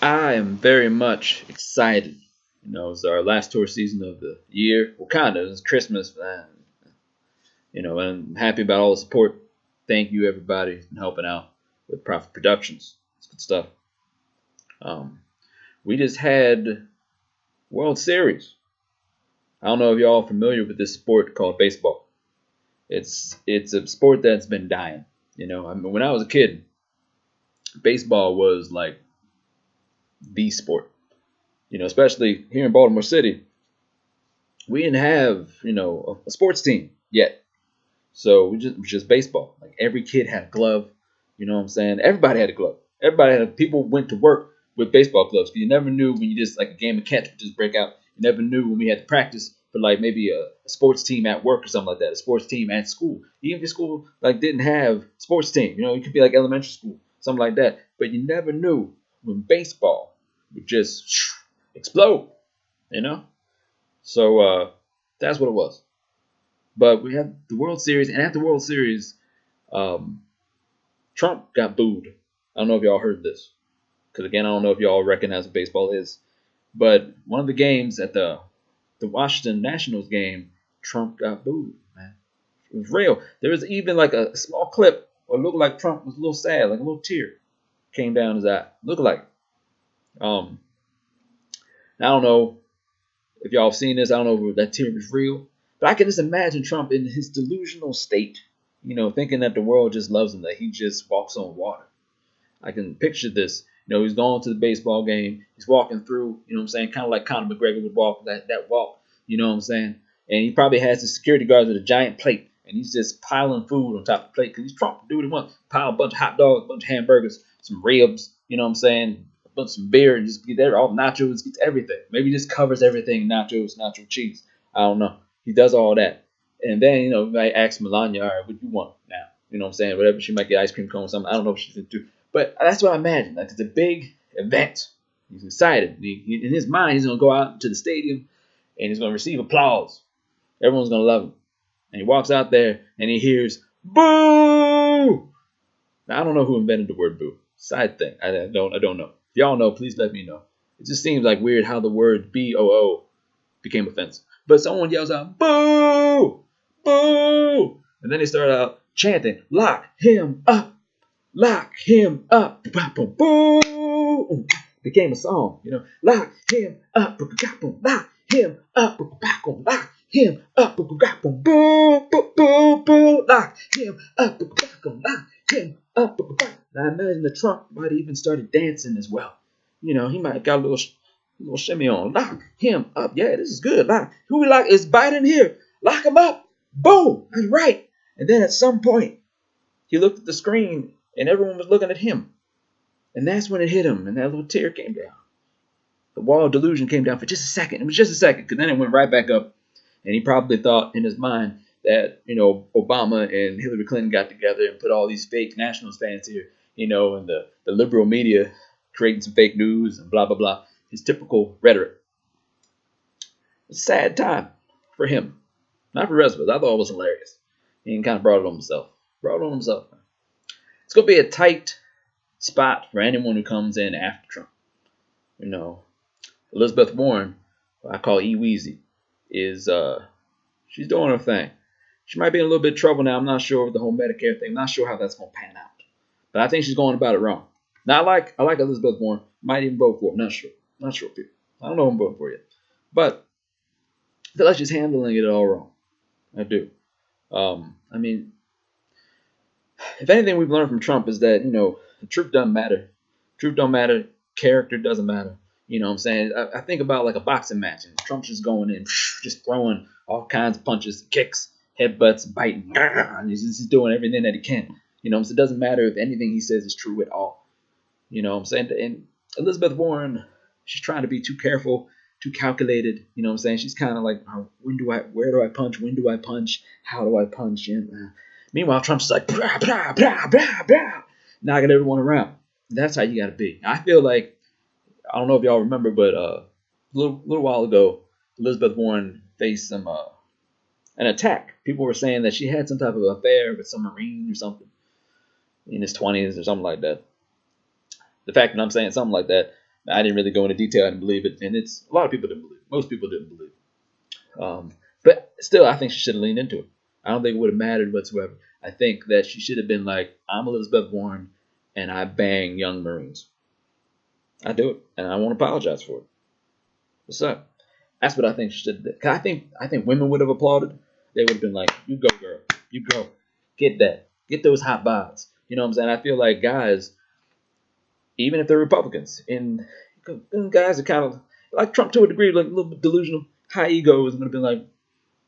I am very much excited. It's our last tour season of the year. Well, kind of. It's Christmas, and I'm happy about all the support. Thank you, everybody, for helping out with Praphit Productions. It's good stuff. Um, we just had World Series. I don't know if y'all are familiar with this sport called baseball. It's a sport that's been dying. When I was a kid, baseball was like the sport. Especially here in Baltimore City, we didn't have a sports team yet. So it was just baseball. Like every kid had a glove. You know what I'm saying? Everybody had a glove. People went to work with baseball gloves. 'Cause you never knew when you just like a game of catch would just break out. You never knew when we had to practice for like maybe a sports team at work or something like that. A sports team at school. Even if your school like didn't have sports team, it could be like elementary school, something like that. But you never knew when baseball would just explode. You know. So that's what it was. But we had the World Series, and at the World Series, um, Trump got booed. I don't know if y'all heard this, because again, I don't know if y'all recognize what baseball is. But one of the games at the Washington Nationals game, Trump got booed. Man, it was real. There was even like a small clip where it looked like Trump was a little sad, like a little tear came down his eye. Looked like. Um, I don't know if y'all have seen this. I don't know if that tear was real. But I can just imagine Trump in his delusional state, thinking that the world just loves him, that he just walks on water. I can picture this. He's going to the baseball game. He's walking through, what I'm saying, kind of like Conor McGregor would walk, that walk, you know what I'm saying? And he probably has the security guards with a giant plate, and he's just piling food on top of the plate because he's Trump. Do what he wants. Pile a bunch of hot dogs, a bunch of hamburgers, some ribs, you know what I'm saying? A bunch of some beer, and just get there, all nachos, gets everything. Maybe he just covers everything, nachos, nacho cheese. I don't know. He does all that. And then, you might ask Melania, all right, what do you want now? You know what I'm saying? Whatever, she might get ice cream cone or something. I don't know what she's going to do. But that's what I imagine. Like, it's a big event. He's excited. In his mind, he's going to go out to the stadium and he's going to receive applause. Everyone's going to love him. And he walks out there and he hears, boo! Now, I don't know who invented the word boo. Side thing. I don't know. If y'all know, please let me know. It just seems like weird how the word B-O-O became offensive. But someone yells out, boo! Boo! And then they start out chanting, lock him up! Lock him up! Boo! Became a song, Lock him up! Lock him up! Lock him up! Boo! Boo! Boo! Lock him up! Lock him up! Now I imagine the Trump might have even started dancing as well. He might have got a little shimmy on. Lock him up. Yeah, this is good. Who we lock? Is Biden here? Lock him up. Boom. That's right. And then at some point, he looked at the screen and everyone was looking at him. And that's when it hit him and that little tear came down. The wall of delusion came down for just a second. It was just a second because then it went right back up. And he probably thought in his mind that, Obama and Hillary Clinton got together and put all these fake Nationals fans here, and the liberal media creating some fake news and blah, blah, blah. His typical rhetoric. It's a sad time for him. Not for the rest of us. I thought it was hilarious. He kind of brought it on himself. It's going to be a tight spot for anyone who comes in after Trump. Elizabeth Warren, who I call E Weezy, is she's doing her thing. She might be in a little bit of trouble now. I'm not sure with the whole Medicare thing. I'm not sure how that's going to pan out. But I think she's going about it wrong. Now, I like Elizabeth Warren. Might even vote for her. Not sure. Not sure, people. I don't know who I'm voting for yet. But I feel like she's handling it all wrong. I do. I mean, if anything we've learned from Trump is that, the truth doesn't matter. Truth don't matter. Character doesn't matter. You know what I'm saying? I think about like a boxing match and Trump's just going in, just throwing all kinds of punches, kicks, headbutts, biting. And he's just doing everything that he can. So it doesn't matter if anything he says is true at all. You know what I'm saying? And Elizabeth Warren, she's trying to be too careful, too calculated. You know what I'm saying? She's kind of like, where do I punch? When do I punch? How do I punch? And, meanwhile, Trump's like, blah, blah, blah, blah, blah, knocking everyone around. That's how you got to be. I feel like, I don't know if y'all remember, but a little while ago, Elizabeth Warren faced an attack. People were saying that she had some type of affair with some Marine or something in his 20s or something like that. The fact that I'm saying something like that I didn't really go into detail. I didn't believe it, and it's a lot of people didn't believe it. Most people didn't believe it. But still, I think she should have leaned into it. I don't think it would have mattered whatsoever. I think that she should have been like, I'm Elizabeth Warren, and I bang young Marines. I do it, and I won't apologize for it. What's up? That's what I think she should have done. 'Cause I think women would have applauded. They would have been like, "You go, girl. You go. Get that. Get those hot bods." You know what I'm saying? I feel like guys, even if they're Republicans, and guys are kind of like Trump to a degree, like a little bit delusional, high ego is going to be like,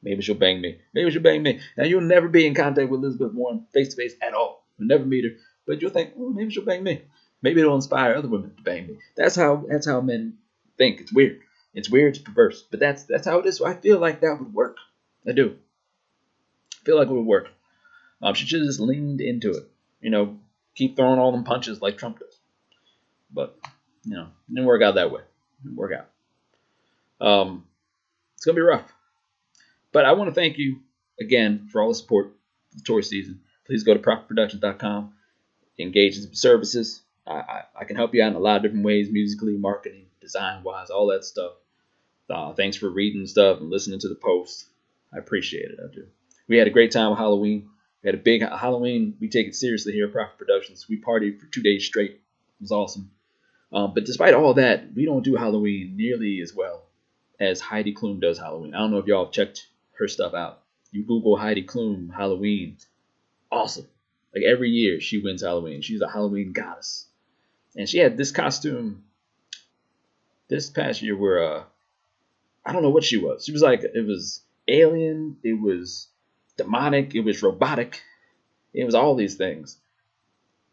maybe she'll bang me. Maybe she'll bang me. Now you'll never be in contact with Elizabeth Warren face to face at all. You'll never meet her, but you'll think, maybe she'll bang me. Maybe it'll inspire other women to bang me. That's how men think. It's weird. It's weird. It's perverse. But that's how it is. So I feel like that would work. I do. I feel like it would work. She should have just leaned into it. Keep throwing all them punches like Trump does. But it didn't work out that way. It didn't work out. It's gonna be rough. But I want to thank you again for all the support for the tour season. Please go to praphitproductions.com, engage in some services. I can help you out in a lot of different ways, musically, marketing, design-wise, all that stuff. Thanks for reading stuff and listening to the posts. I appreciate it. I do. We had a great time with Halloween. We had a big Halloween. We take it seriously here at Praphit Productions. We partied for 2 days straight. It was awesome. But despite all that, we don't do Halloween nearly as well as Heidi Klum does Halloween. I don't know if y'all have checked her stuff out. You Google Heidi Klum Halloween. Awesome. Like every year she wins Halloween. She's a Halloween goddess. And she had this costume this past year where I don't know what she was. She was like, it was alien, it was demonic, it was robotic, it was all these things.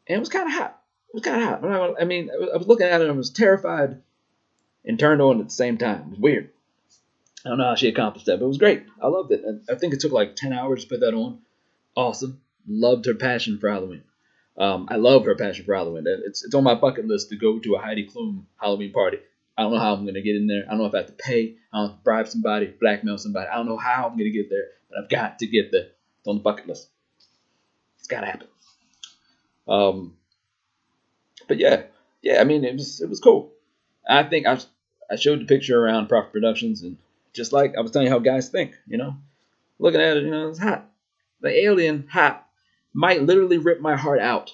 And it was kind of hot. It was kind of hot. I mean, I was looking at it and I was terrified and turned on at the same time. It was weird. I don't know how she accomplished that, but it was great. I loved it. I think it took like 10 hours to put that on. Awesome. Loved her passion for Halloween. I love her passion for Halloween. It's on my bucket list to go to a Heidi Klum Halloween party. I don't know how I'm going to get in there. I don't know if I have to pay. I don't know if I have to bribe somebody, blackmail somebody. I don't know how I'm going to get there, but I've got to get there. It's on the bucket list. It's got to happen. But yeah. I mean, it was cool. I think I showed the picture around Praphit Productions, and just like I was telling you how guys think, looking at it, it's hot. The alien hot might literally rip my heart out,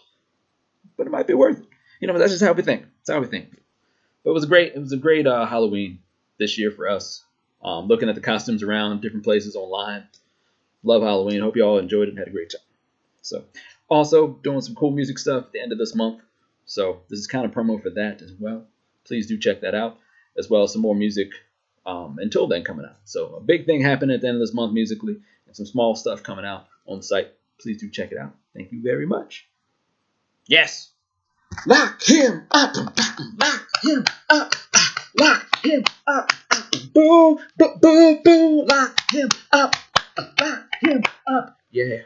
but it might be worth it. But that's just how we think. That's how we think. But it was a great Halloween this year for us. Looking at the costumes around different places online. Love Halloween. Hope you all enjoyed it and had a great time. So, also doing some cool music stuff at the end of this month. So this is kind of promo for that as well. Please do check that out, as well as some more music until then coming out. So a big thing happened at the end of this month musically, and some small stuff coming out on the site. Please do check it out. Thank you very much. Yes. Lock him up. Lock him up. Lock him up. Boo, boo, boo, boo. Lock him up. Lock him up. Yeah.